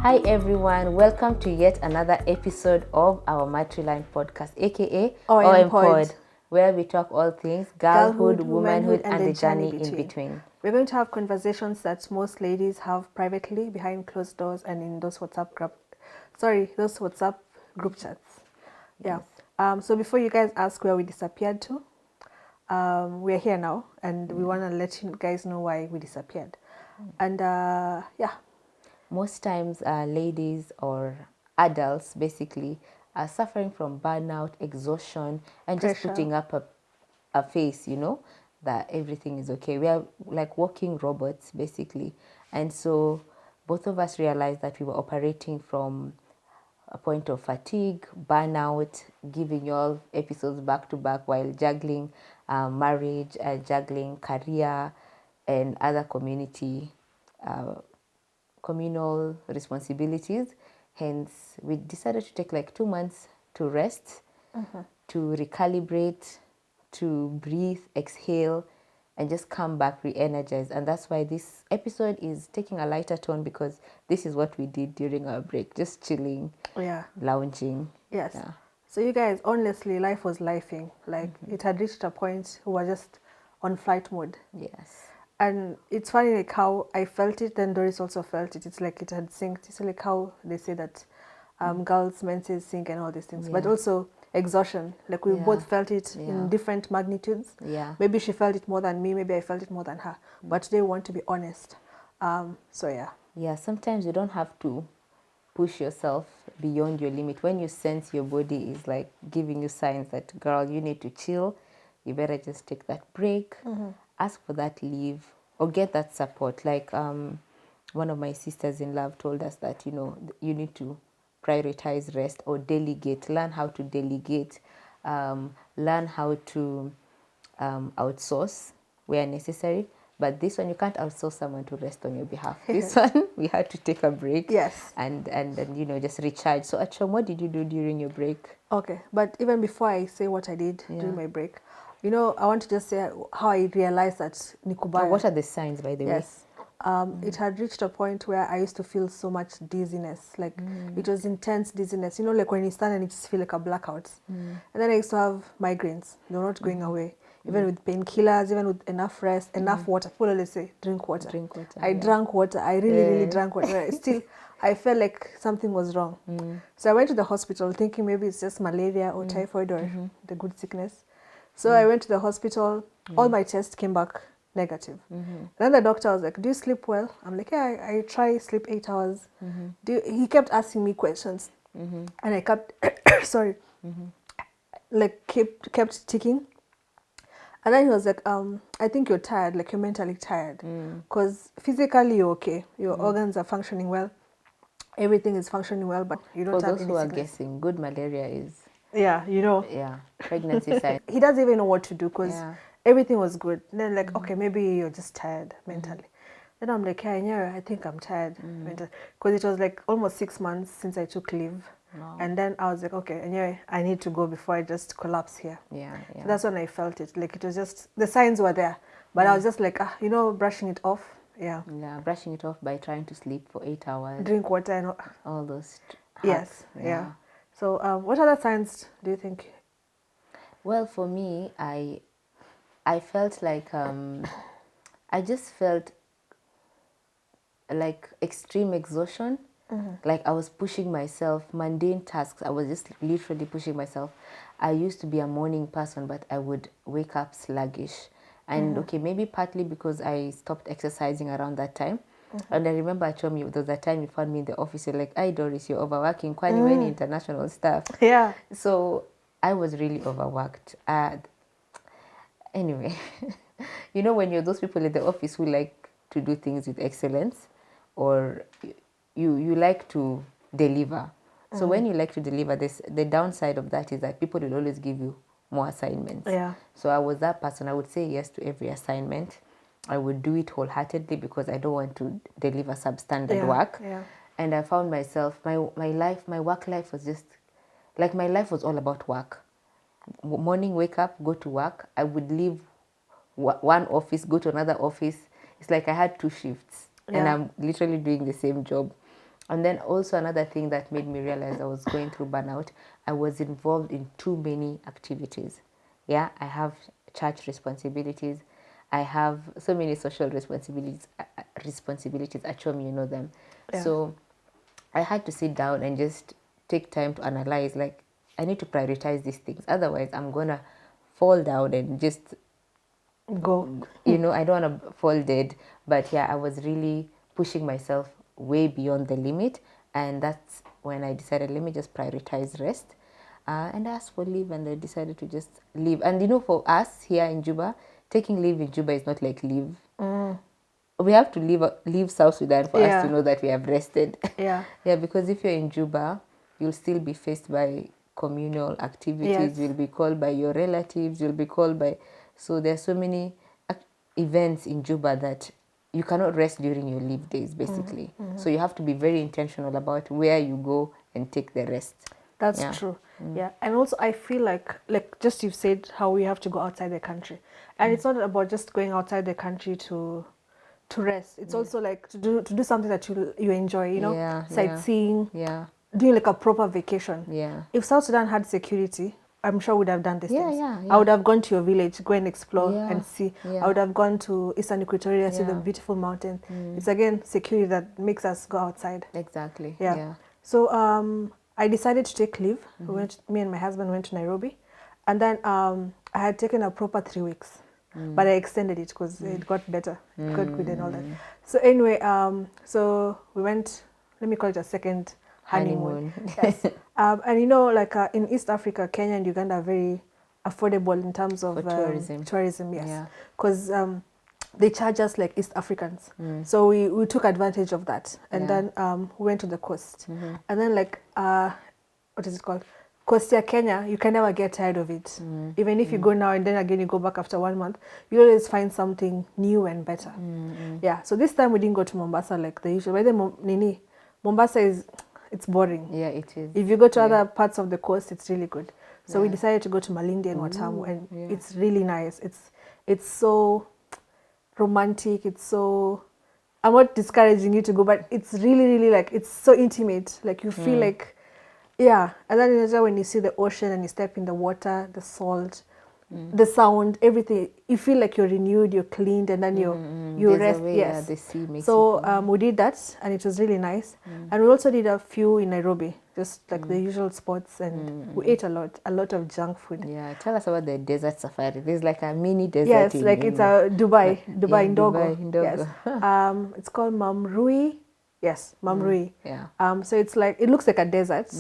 Hi everyone, welcome to yet another episode of our Matriline podcast, aka OMPod, where we talk all things girlhood, womanhood, and the journey in between. We're going to have conversations that most ladies have privately behind closed doors and in those WhatsApp group chats. Yeah. So before you guys ask where we disappeared to, we're here now, and we want to let you guys know why we disappeared. And yeah. Most times, ladies or adults basically are suffering from burnout, exhaustion, and Pressure. just putting up a face, that everything is okay. We are like walking robots basically. And so both of us realized that we were operating from a point of fatigue, burnout, giving you all episodes back to back while juggling marriage, juggling career, and other communal responsibilities. Hence, we decided to take like 2 months to rest, to recalibrate, to breathe, exhale, and just come back re-energized. And that's why this episode is taking a lighter tone, because this is what we did during our break, just chilling, lounging. Yes. Yeah. So you guys, honestly, life was lifing. Like it had reached a point we were just on flight mode. Yes. And it's funny like how I felt it, then Doris also felt it. It's like it had synced. It's like how they say that girls' menses sink and all these things. But also exhaustion. Like we both felt it in different magnitudes. Yeah. Maybe she felt it more than me. Maybe I felt it more than her. But today we want to be honest. So yeah. Yeah, sometimes you don't have to push yourself beyond your limit. When you sense your body is like giving you signs that, girl, you need to chill, you better just take that break, ask for that leave, or get that support. Like one of my sisters in love told us that, you need to prioritize rest or delegate, learn how to delegate, learn how to outsource where necessary. But this one, you can't outsource someone to rest on your behalf. This one, we had to take a break. Yes. And just recharge. So, Achom, what did you do during your break? Okay, but even before I say what I did during my break, I want to just say how I realized that Nikubaya. What are the signs, by the way? Yes. It had reached a point where I used to feel so much dizziness. Like it was intense dizziness. Like when you stand and you just feel like a blackout. And then I used to have migraines. They're not going away. Even with painkillers, even with enough rest, enough water. People always say, drink water. Drink water. I drank water. I really drank water. Still, I felt like something was wrong. So I went to the hospital thinking maybe it's just malaria or typhoid or the good sickness. So I went to the hospital. All my tests came back negative. Then the doctor was like, do you sleep well? I'm like, yeah, I try sleep 8 hours. He kept asking me questions. And I kept, kept ticking. And then he was like, I think you're tired, like you're mentally tired. Because physically you're okay. Your organs are functioning well. Everything is functioning well, but you don't have any sickness. For those who are guessing, good malaria is... Yeah, pregnancy sign. He doesn't even know what to do because everything was good. And then like, okay, maybe you're just tired mentally. Then I'm like, yeah, I think I'm tired mentally. Because it was like almost 6 months since I took leave. Wow. And then I was like, okay, anyway, I need to go before I just collapse here. Yeah. So that's when I felt it. Like it was just, the signs were there. But I was just like, brushing it off. Yeah. Yeah, brushing it off by trying to sleep for 8 hours. Drink water and all those hacks. Yeah. So what other signs do you think? Well, for me, I felt like I just felt like extreme exhaustion. Like I was pushing myself, mundane tasks. I was just literally pushing myself. I used to be a morning person, but I would wake up sluggish. And okay, maybe partly because I stopped exercising around that time. And I remember I told you there was a time you found me in the office. You're like, "Hey Doris, you're overworking quite many international stuff." Yeah. So I was really overworked. Anyway, when you're those people in the office who like to do things with excellence, or you like to deliver. So when you like to deliver, the downside of that is that people will always give you more assignments. Yeah. So I was that person. I would say yes to every assignment. I would do it wholeheartedly because I don't want to deliver substandard work. Yeah. And I found myself, my work life was just, like my life was all about work. Morning, wake up, go to work. I would leave one office, go to another office. It's like I had 2 shifts and I'm literally doing the same job. And then also another thing that made me realize I was going through burnout, I was involved in too many activities. Yeah, I have church responsibilities. I have so many social responsibilities at home, you know them. Yeah. So I had to sit down and just take time to analyze, like, I need to prioritize these things. Otherwise, I'm going to fall down and just Go. I don't want to fall dead. But yeah, I was really pushing myself way beyond the limit. And that's when I decided, let me just prioritize rest. And I asked for leave, and I decided to just leave. And for us here in Juba, taking leave in Juba is not like leave. We have to leave South Sudan for us to know that we have rested. Yeah. Yeah, because if you're in Juba, you'll still be faced by communal activities. Yes. You'll be called by your relatives. You'll be called by... So there's so many events in Juba that you cannot rest during your leave days, basically. So you have to be very intentional about where you go and take the rest. That's true. Yeah. And also I feel like just you've said how we have to go outside the country. And it's not about just going outside the country to rest. It's also like to do something that you enjoy, sightseeing, doing like a proper vacation. Yeah. If South Sudan had security, I'm sure would have done these things. Yeah. I would have gone to your village, go and explore and see. Yeah. I would have gone to Eastern Equatoria, see the beautiful mountain. It's again security that makes us go outside. Exactly. Yeah. So I decided to take leave. Me and my husband went to Nairobi, and then I had taken a proper 3 weeks, but I extended it because it got better, it got good and all that. So anyway, so we went. Let me call it a second honeymoon. Yes. And like in East Africa, Kenya and Uganda are very affordable in terms of tourism. Yes, because they charge us like East Africans. So we took advantage of that, and then we went to the coast, and then like what is it called? Coastal Kenya, you can never get tired of it. Even if you go now and then again you go back after 1 month, you always find something new and better. Yeah. So this time we didn't go to Mombasa like the usual. By the Mombasa it's boring. Yeah, it is. If you go to other parts of the coast, it's really good. So we decided to go to Malindi and Watamu, and it's really nice. It's so romantic. It's so... I'm not discouraging you to go, but it's really, really like, it's so intimate. Like you feel like, and then when you see the ocean and you step in the water, the salt, the sound, everything, you feel like you're renewed, you're cleaned, and then you rest. Yes. The sea makes so we did that, and it was really nice. And we also did a few in Nairobi, just like the usual spots, and we ate a lot of junk food. Yeah, tell us about the desert safari. There's like a mini desert. Yes, like it's a Dubai Ndogo. Ndogo. Yes. It's called Mamrui. Yes, Mamrui. Yeah. So it's like, it looks like a desert.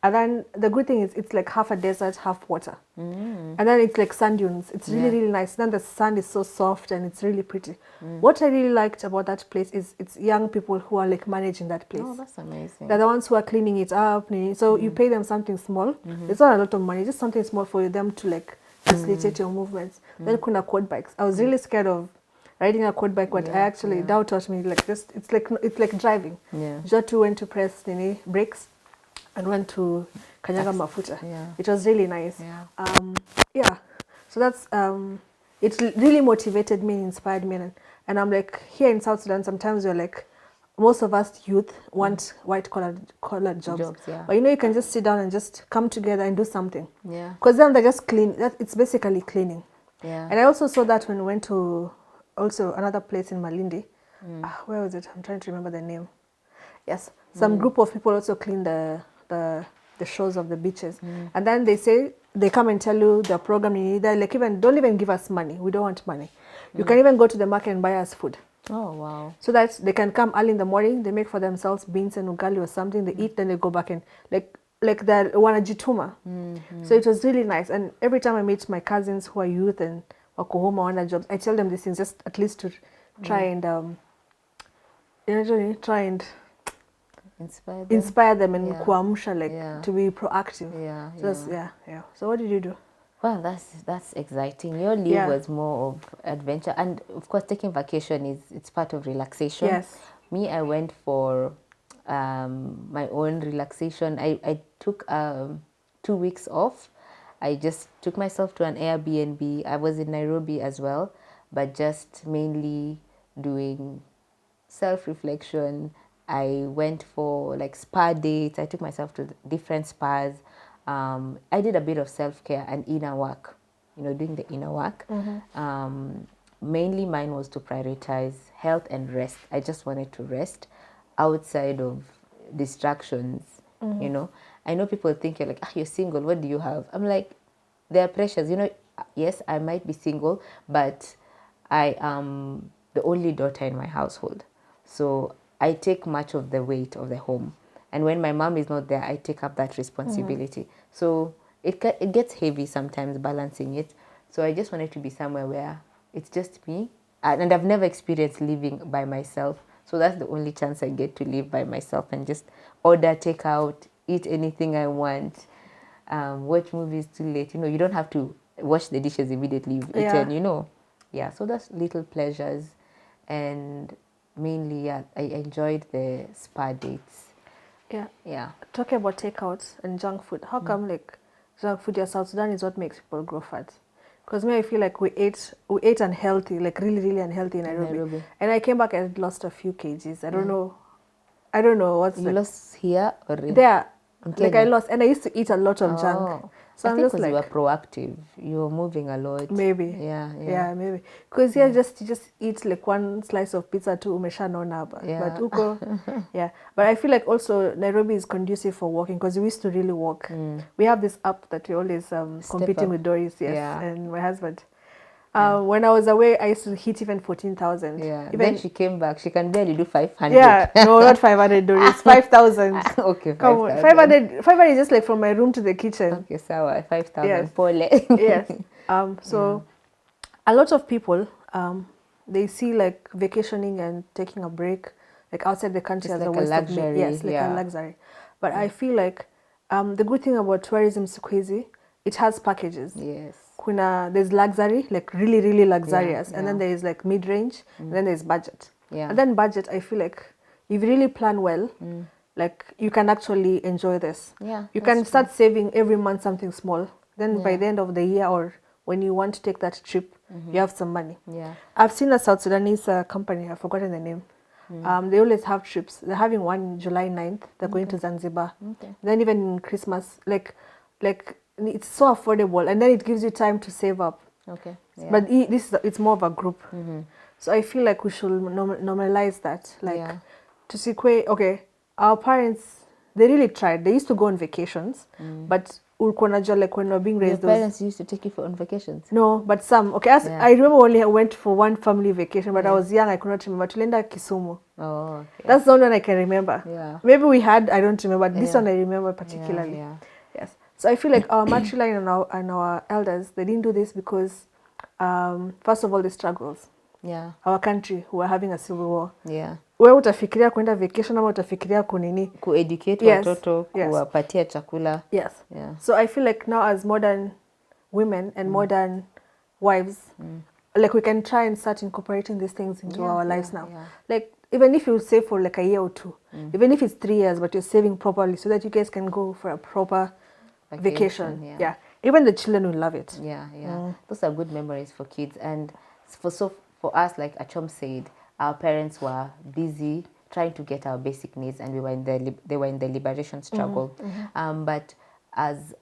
And then the good thing is it's like half a desert, half water. And then it's like sand dunes. It's really, really nice. Then the sand is so soft and it's really pretty. What I really liked about that place is it's young people who are like managing that place. Oh, that's amazing. They're the ones who are cleaning it up. So you pay them something small. It's not a lot of money, just something small for them to like facilitate your movements. Then kuna quad bikes. I was really scared of riding a quad bike, but I actually, that taught me like just, it's like driving. Yeah. Just went to press brakes and went to Kanyaga Mafuta. Yeah. It was really nice. Yeah. So that's it really motivated me and inspired me, and I'm like, here in South Sudan sometimes we're like, most of us youth want white collar jobs. But you can just sit down and just come together and do something. Yeah. Because then they just clean. It's basically cleaning. Yeah. And I also saw that when we went to also another place in Malindi. Where was it? I'm trying to remember the name. Yes. Some group of people also clean the shores of the beaches. And then they come and tell you the program you need. They're like, don't even give us money. We don't want money. You can even go to the market and buy us food. Oh, wow. So that they can come early in the morning, they make for themselves beans and ugali or something, they eat, then they go back and like the wanajituma. So it was really nice. And every time I meet my cousins who are youth and wako home or under jobs, I tell them these things just at least to try and inspire them and kuamsha, like to be proactive. So what did you do? Well, that's exciting. Your leave was more of adventure, and of course taking vacation it's part of relaxation. Yes. Me, I went for my own relaxation. I took 2 weeks off. I just took myself to an Airbnb. I was in Nairobi as well, but just mainly doing self-reflection I went for like spa dates. I took myself to different spas. I did a bit of self-care and inner work, doing the inner work. Mainly mine was to prioritize health and rest. I just wanted to rest outside of distractions, I know people think you're like, you're single, what do you have? I'm like, there are pressures, yes, I might be single, but I am the only daughter in my household. So I take much of the weight of the home. And when my mom is not there, I take up that responsibility. So it gets heavy sometimes balancing it. So I just wanted to be somewhere where it's just me. And I've never experienced living by myself. So that's the only chance I get to live by myself and just order, take out, eat anything I want, watch movies too late. You don't have to wash the dishes immediately you've eaten, Yeah, so that's little pleasures. And mainly, I enjoyed the spa dates. Yeah. Yeah. Talking about takeouts and junk food, how come like junk food in South Sudan is what makes people grow fat? Because me, I feel like we ate unhealthy, like really, really unhealthy in Nairobi. And I came back and lost a few kgs. I don't know what's You lost here or there. in Like Kenya? I lost, and I used to eat a lot of junk. So I I'm think just because you like, were proactive, you were moving a lot. maybe. Yeah, Maybe. Because you just eat like one slice of pizza to umeshanona. But uko, yeah. But I feel like also Nairobi is conducive for walking because we used to really walk. We have this app that we always competing with Doris, and my husband. When I was away, I used to hit even 14,000. Yeah. Even then she came back. She can barely do 500. Yeah, no, not 500 Doris, 5,000. Okay, 5,000. Come on, 500 is just like from my room to the kitchen. Okay, sawa, 5,000. Yes. Pole. Yes. So a lot of people, they see like vacationing and taking a break, like outside the country, It's as like a a waste of money. luxury, Yes, like a luxury. But I feel like the good thing about tourism Siku it has packages. Yes. There's luxury, like really, really luxurious, and then there is like mid-range, and then there's budget. Yeah. And then budget, I feel like if you really plan well, like you can actually enjoy this. Yeah. You can start saving every month something small. Then by Yeah. the end of the year or when you want to take that trip, you have some money. Yeah. I've seen a South Sudanese company, I've forgotten the name. They always have trips. They're having one on July 9th. They're going to Zanzibar. Okay. Then even in Christmas, like it's so affordable, and then it gives you time to save up. Okay. Yeah. But it's more of a group. So I feel like we should normalize that. Like to see, okay, our parents, they really tried. They used to go on vacations, but like when we were being Your raised, parents used to take you on vacations? no, but some. Okay, I remember only I went for one family vacation, but I was young. I could not remember. Tulenda Kisumu. Oh, okay. That's the only one I can remember. Yeah. Maybe we had, I don't remember. This one I remember particularly. Yeah. Yes. So I feel like our Matriline and our elders, they didn't do this because, first of all, the struggles. Yeah. Our country, who are having a civil war. Yeah. Wewe utafikiria kwenda vacation ama utafikiria kunini? Kueducate watoto, kuwapatia chakula. Yes. Yeah. So I feel like now as modern women and modern wives, like we can try and start incorporating these things into our lives now. Yeah. Like even if you save for like a year or two, even if it's 3 years, but you're saving properly so that you guys can go for a proper vacation. Yeah. Even the children will love it. Yeah. Those are good memories for kids. And for us, like Achom said, our parents were busy trying to get our basic needs, and they were in the liberation struggle. But as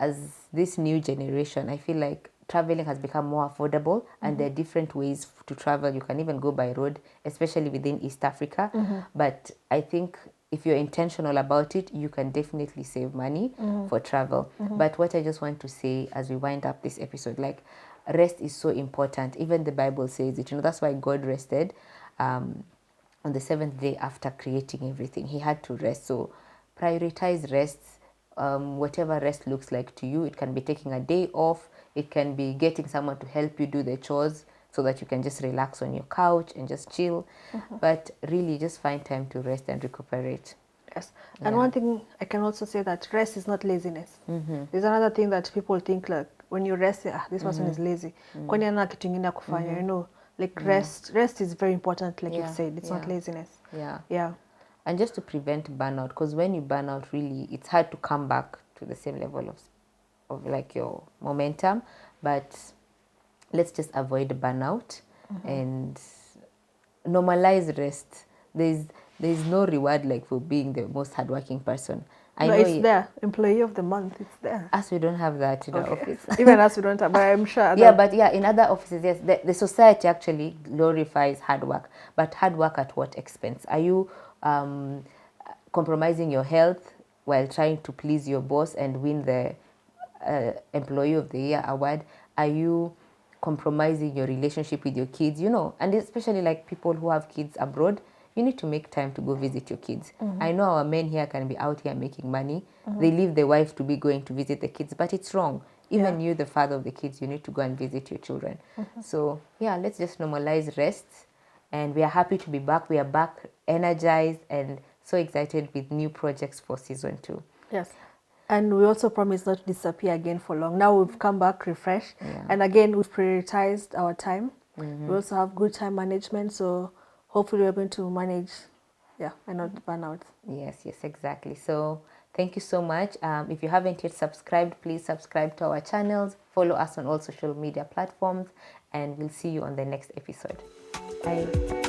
this new generation, I feel like traveling has become more affordable, and there are different ways to travel. You can even go by road, especially within East Africa. But I think if you're intentional about it, you can definitely save money for travel. But what I just want to say as we wind up this episode, like, rest is so important. Even the Bible says it. That's why God rested on the seventh day after creating everything. He had to rest. So prioritize rest. Whatever rest looks like to you. It can be taking a day off. It can be getting someone to help you do the chores so that you can just relax on your couch and just chill. But really, just find time to rest and recuperate. Yes. And one thing I can also say, that rest is not laziness. There's another thing that people think, like, when you rest, this person is lazy. Kwani hana kitu ingine ya kufanya, like rest is very important, like you've said. It's not laziness. Yeah. And just to prevent burnout, because when you burn out, really, it's hard to come back to the same level of like your momentum. But let's just avoid burnout and normalize rest. there is no reward like for being the most hardworking person. I No, know it's there. Employee of the month, it's there. us, we don't have that in our office. Even us, we don't have, but I'm sure. Yeah, but yeah, in other offices, yes, the society actually glorifies hard work. But hard work at what expense? Are you compromising your health while trying to please your boss and win the Employee of the Year award? Are you compromising your relationship with your kids? You know, and especially like people who have kids abroad, you need to make time to go visit your kids. I know our men here can be out here making money. They leave the wife to be going to visit the kids, but it's wrong. Even you, the father of the kids, you need to go and visit your children. So yeah, let's just normalize rest. And we are happy to be back. We are back energized and so excited with new projects for season 2. Yes. And we also promise not to disappear again for long. Now we've come back refreshed. Yeah. And again, we've prioritized our time. We also have good time management. So hopefully we're going to manage, and not burn out. Yes, exactly. So thank you so much. If you haven't yet subscribed, please subscribe to our channels. Follow us on all social media platforms. And we'll see you on the next episode. Bye.